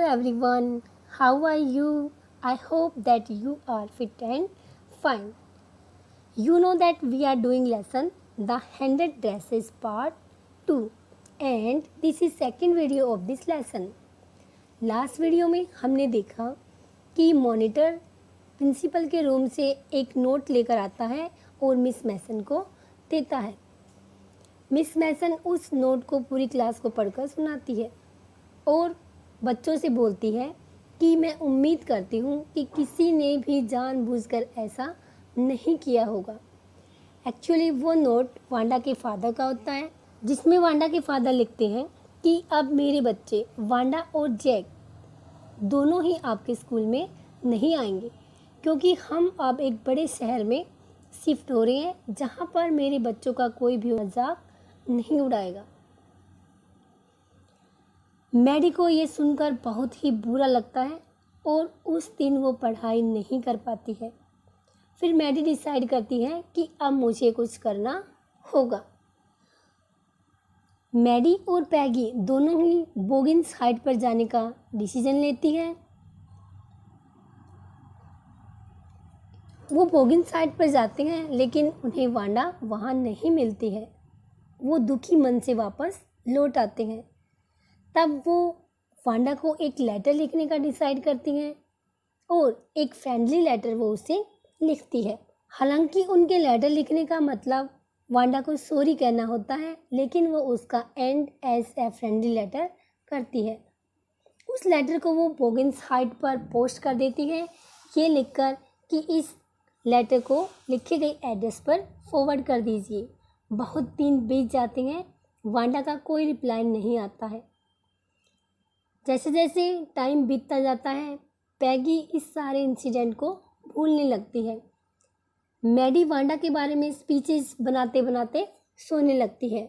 everyone, how are you? I hope that you are fit and fine. You know that we are doing lesson The Handed Dresses Part 2 and this is second video of this lesson. Last video में हमने देखा कि monitor principal के room से एक note लेकर आता है और मिस मैसन को देता है। मिस मैसन उस नोट को पूरी क्लास को पढ़कर सुनाती है और बच्चों से बोलती है कि मैं उम्मीद करती हूँ कि किसी ने भी जानबूझकर ऐसा नहीं किया होगा। एक्चुअली वो नोट वांडा के फादर का होता है, जिसमें वांडा के फादर लिखते हैं कि अब मेरे बच्चे वांडा और जैक दोनों ही आपके स्कूल में नहीं आएंगे क्योंकि हम अब एक बड़े शहर में शिफ्ट हो रहे हैं जहाँ पर मेरे बच्चों का कोई भी मजाक नहीं उड़ाएगा। मैडी को ये सुनकर बहुत ही बुरा लगता है और उस दिन वो पढ़ाई नहीं कर पाती है। फिर मैडी डिसाइड करती है कि अब मुझे कुछ करना होगा। मैडी और पैगी दोनों ही बोगिन्स हाइट पर जाने का डिसीजन लेती है। वो बोगिन्स हाइट पर जाते हैं लेकिन उन्हें वांडा वहाँ नहीं मिलती है। वो दुखी मन से वापस लौट आते हैं। तब वो वांडा को एक लेटर लिखने का डिसाइड करती हैं और एक फ्रेंडली लेटर वो उसे लिखती है। हालांकि उनके लेटर लिखने का मतलब वांडा को सॉरी कहना होता है, लेकिन वो उसका end as a friendly letter करती है। उस लेटर को वो बोगिन्स हाइट पर पोस्ट कर देती है, ये लिखकर कि इस लेटर को लिखे गए एड्रेस पर फॉरवर्ड कर दीजिए। बहुत दिन बीत जाते हैं, वांडा का कोई रिप्लाई नहीं आता है। जैसे जैसे टाइम बीतता जाता है, पैगी इस सारे इंसिडेंट को भूलने लगती है। मैडी वांडा के बारे में स्पीचेस बनाते बनाते सोने लगती है।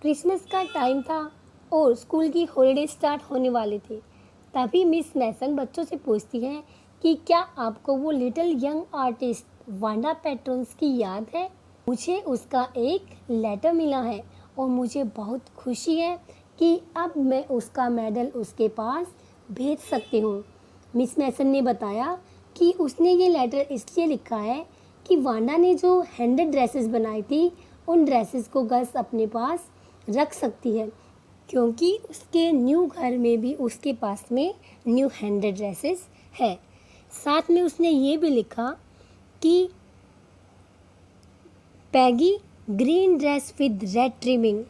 क्रिसमस का टाइम था और स्कूल की हॉलीडे स्टार्ट होने वाले थे। तभी मिस मैसन बच्चों से पूछती है कि क्या आपको वो little young artist Wanda patrons की याद है? मुझे उसका एक लेटर मिला है और मुझे बहुत खुशी है कि अब मैं उसका मेडल उसके पास भेज सकती हूँ। मिस मैसन ने बताया कि उसने ये लेटर इसलिए लिखा है कि वांडा ने जो हैंडेड ड्रेसेस बनाई थी उन ड्रेसेस को गर्ल्स अपने पास रख सकती है क्योंकि उसके न्यू घर में भी उसके पास में न्यू हैंडेड ड्रेसेस है। साथ में उसने ये भी लिखा कि Peggy green dress with red trimming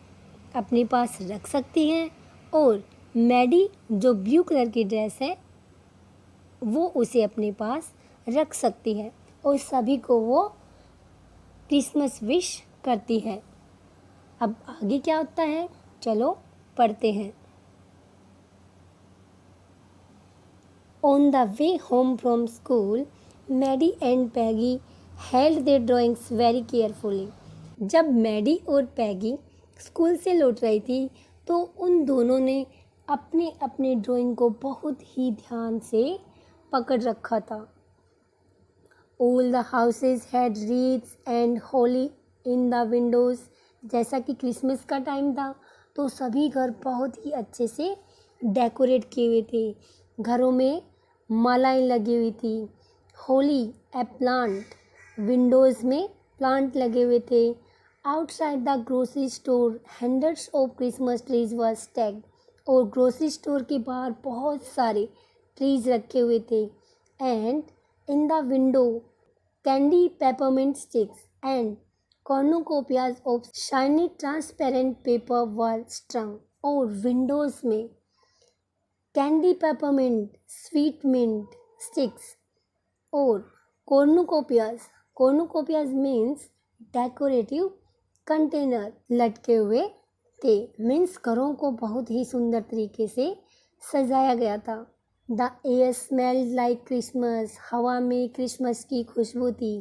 अपने पास रख सकती हैं और मैडी जो ब्लू कलर की ड्रेस है वो उसे अपने पास रख सकती है और सभी को वो क्रिसमस विश करती है। अब आगे क्या होता है, चलो पढ़ते हैं। On the way home from school, Maddie and Peggy held their drawings very carefully. जब मैडी और पैगी स्कूल से लौट रही थी तो उन दोनों ने अपने अपने ड्राइंग को बहुत ही ध्यान से पकड़ रखा था। All the houses had wreaths and holly in the windows. जैसा कि क्रिसमस का टाइम था तो सभी घर बहुत ही अच्छे से डेकोरेट किए हुए थे। घरों में मालाएं लगी हुई थी। होली ए प्लांट, विंडोज़ में प्लांट लगे हुए थे। Outside the grocery store hundreds of Christmas trees were stacked और ग्रोसरी स्टोर के बाहर बहुत सारे ट्रीज रखे हुए थे। And in the window candy peppermint sticks and cornucopias of shiny transparent paper were strung और विंडोज़ में candy peppermint sweet mint sticks और कॉर्नुकोपियाज मीन्स डेकोरेटिव कंटेनर लटके हुए थे। मीन्स घरों को बहुत ही सुंदर तरीके से सजाया गया था। The air smelled like Christmas, हवा में क्रिसमस की खुशबू थी।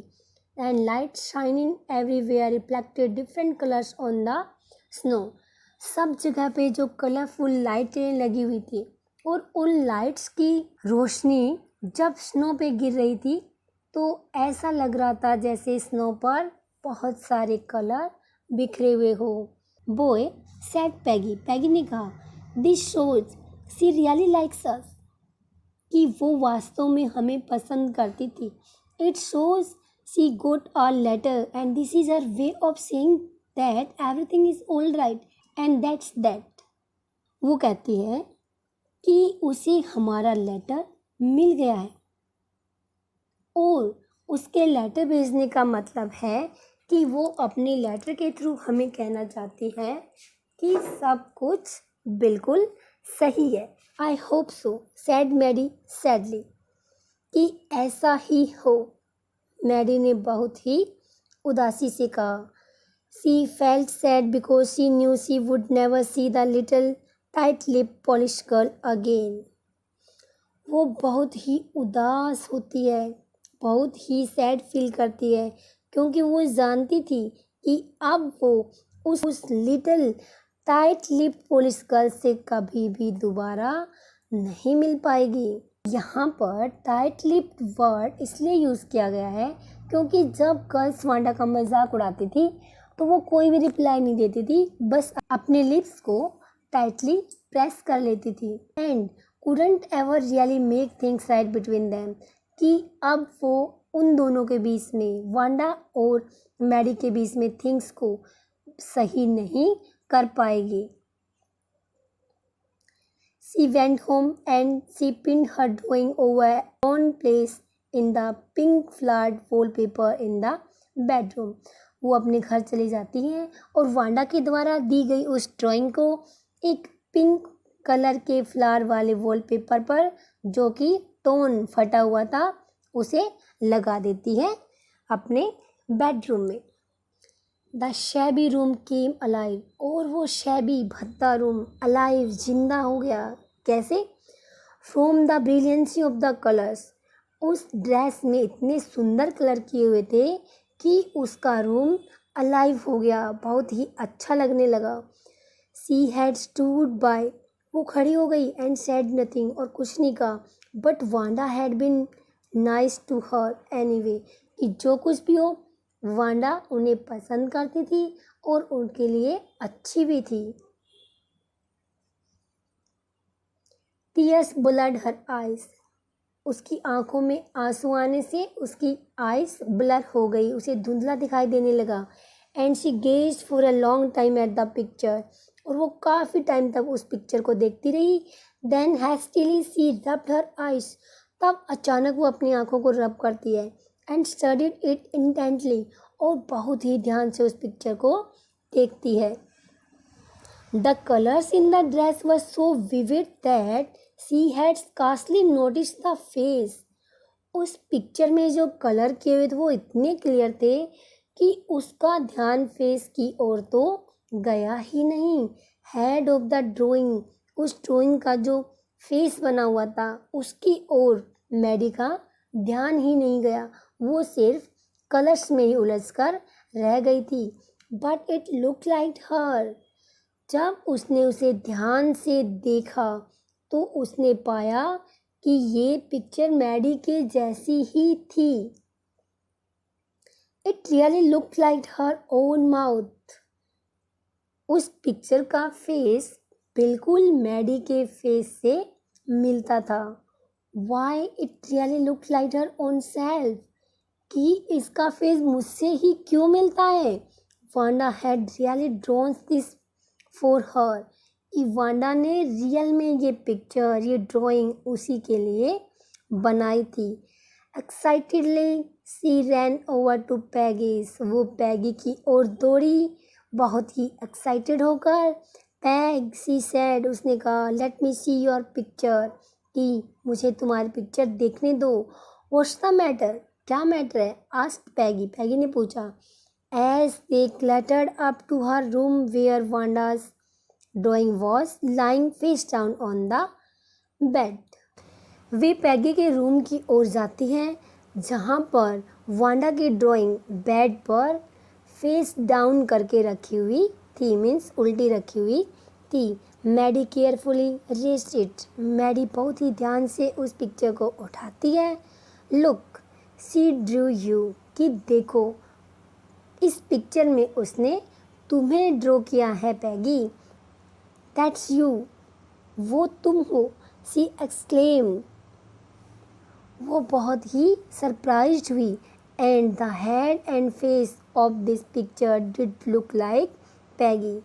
And light shining everywhere reflected different colours on the snow. सब जगह पे जो कलरफुल लाइटें लगी हुई थी और उन लाइट्स की रोशनी जब स्नो पे गिर रही थी तो ऐसा लग रहा था जैसे स्नो पर बहुत सारे कलर बिखरे हुए हो। बोय सेड पैगी, पैगी ने कहा, this shows she really likes us, कि वो वास्तव में हमें पसंद करती थी. It shows she got a letter and this is her way of saying that everything is all right and that's that. वो कहती है कि उसे हमारा लेटर मिल गया है और उसके लेटर भेजने का मतलब है कि वो अपने लेटर के थ्रू हमें कहना चाहती है कि सब कुछ बिल्कुल सही है. I hope so said Maddy sadly, कि ऐसा ही हो. मैडी ने बहुत ही उदासी से कहा. She felt sad because she knew she would never see the little tight lip polish girl again. वो बहुत ही उदास होती है, बहुत ही सैड फील करती है, क्योंकि वो जानती थी कि अब वो उस little tight lip polish girl से कभी भी दोबारा नहीं मिल पाएगी. यहाँ पर टाइट लिप वर्ड इसलिए यूज़ किया गया है क्योंकि जब गर्ल्स वांडा का मजाक उड़ाती थी तो वो कोई भी रिप्लाई नहीं देती थी, बस अपने लिप्स को टाइटली प्रेस कर लेती थी. And couldn't ever really make things right between them, कि अब वो उन दोनों के बीच में, वांडा और मैडी के बीच में थिंग्स को सही नहीं कर पाएगी. She went home and she pinned her drawing over one place in the pink flowered wallpaper in the bedroom. वो अपने घर चली जाती हैं और वांडा के द्वारा दी गई उस ड्राइंग को एक पिंक कलर के फ्लावर वाले वॉलपेपर पर, जो कि टोन फटा हुआ था, उसे लगा देती है अपने बेडरूम में. The shabby room came alive, और वो शैबी भद्दा रूम अलाइव जिंदा हो गया. कैसे? From the brilliancy of the colours, उस ड्रेस में इतने सुंदर कलर किए हुए थे कि उसका रूम अलाइव हो गया, बहुत ही अच्छा लगने लगा. शी हैड स्टूड बाय, वो खड़ी हो गई, एंड सेड नथिंग, और कुछ नहीं कहा. But Wanda had been nice to her anyway, कि जो कुछ भी हो वांडा उन्हें पसंद करती थी और उनके लिए अच्छी भी थी. टीयर्स ब्लड हर आइज, उसकी आंखों में आंसू आने से उसकी आइज ब्लर हो गई, उसे धुंधला दिखाई देने लगा. And she gazed for a long time at the picture, और वो काफ़ी टाइम तक उस पिक्चर को देखती रही. Then hastily she rubbed her eyes, तब अचानक वो अपनी आंखों को रब करती है. एंड स्टडीड इट इंटेंटली, और बहुत ही ध्यान से उस पिक्चर को देखती है. The colours in the dress were so vivid that she had scarcely noticed the face, उस पिक्चर में जो कलर किए हुए थे वो इतने क्लियर थे कि उसका ध्यान फेस की ओर तो गया ही नहीं. हेड ऑफ द ड्राइंग, उस ड्राइंग का जो फेस बना हुआ था उसकी ओर मैडी का ध्यान ही नहीं गया, वो सिर्फ कलर्स में ही उलझकर रह गई थी. बट इट लुक लाइक हर, जब उसने उसे ध्यान से देखा तो उसने पाया कि ये पिक्चर मैडी के जैसी ही थी. It really look like her own mouth, उस पिक्चर का फेस बिल्कुल मैडी के फेस से मिलता था. Why it really look like her own self, कि इसका फेस मुझसे ही क्यों मिलता है. Wanda had really drawn this for her, कि वांडा ने रियल में ये पिक्चर, ये ड्राइंग उसी के लिए बनाई थी. Excitedly she ran over to Peggy's, वो पैगी की ओर दौड़ी बहुत ही एक्साइटेड होकर. पैग, सी सैड, उसने कहा, let me see your picture, कि मुझे तुम्हारी पिक्चर देखने दो. व्हाट्स द मैटर, क्या मैटर है, आस्क्ड पैगी, पैगी ने पूछा. As they clattered up to her room where Wanda's drawing was lying face down on the bed, वे पैगी के रूम की ओर जाती हैं जहाँ पर वांडा की ड्राइंग बेड पर फेस डाउन करके रखी हुई थी, मीन्स उल्टी रखी हुई थी. Maddy carefully raised it, Maddy बहुत ही ध्यान से उस पिक्चर को उठाती है. लुक सी ड्रू यू, कि देखो इस पिक्चर में उसने तुम्हें ड्रॉ किया है पैगी. दैट्स यू, वो तुम हो, शी एक्सक्लेम। वो बहुत ही सरप्राइज्ड हुई। And the head and face of this picture did look like Peggy.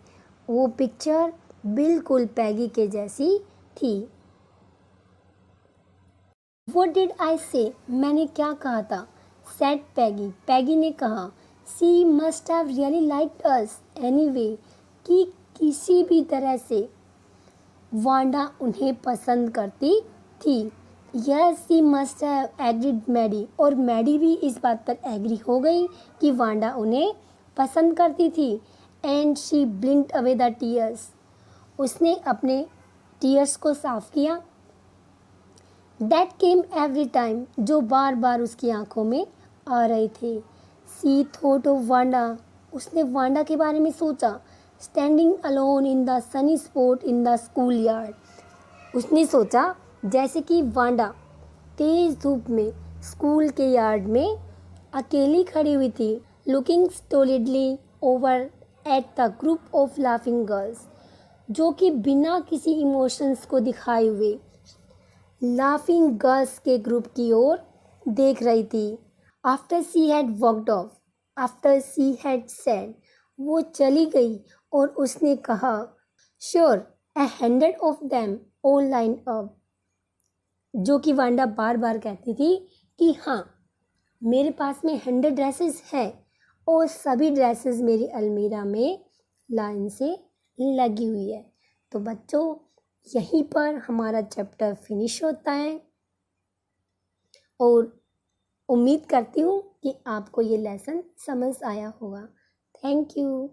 वो पिक्चर बिल्कुल पैगी के जैसी थी। What did I say? मैंने क्या कहा था? Said Peggy. पैगी ने कहा She must have really liked us anyway. कि किसी भी तरह से वांडा उन्हें पसंद करती थी। Yes, she must have agreed Maddy. और मैडी भी इस बात पर एग्री हो गई कि वांडा उन्हें पसंद करती थी। And she blinked away the tears. उसने अपने टीयर्स को साफ किया। That came every time. जो बार बार उसकी आंखों में आ रहे थे। सी थॉट ऑफ वांडा। उसने वांडा के बारे में सोचा। Standing alone in the Sunny spot in the school yard. उसने सोचा जैसे कि वांडा तेज धूप में स्कूल के यार्ड में अकेली खड़ी हुई थी। Looking stolidly over at the group of laughing girls. जो कि बिना किसी इमोशंस को दिखाए हुए लाफिंग गर्ल्स के ग्रुप की ओर देख रही थी। After she had walked off, after she had said, वो चली गई और उसने कहा sure I 100 of them all line up. जो कि वांडा बार बार कहती थी कि हाँ मेरे पास में 100 ड्रेसेस है और सभी ड्रेसेस मेरी अलमीरा में लाइन से लगी हुई है। तो बच्चों यहीं पर हमारा चैप्टर फिनिश होता है और उम्मीद करती हूँ कि आपको ये लेसन समझ आया होगा। Thank you.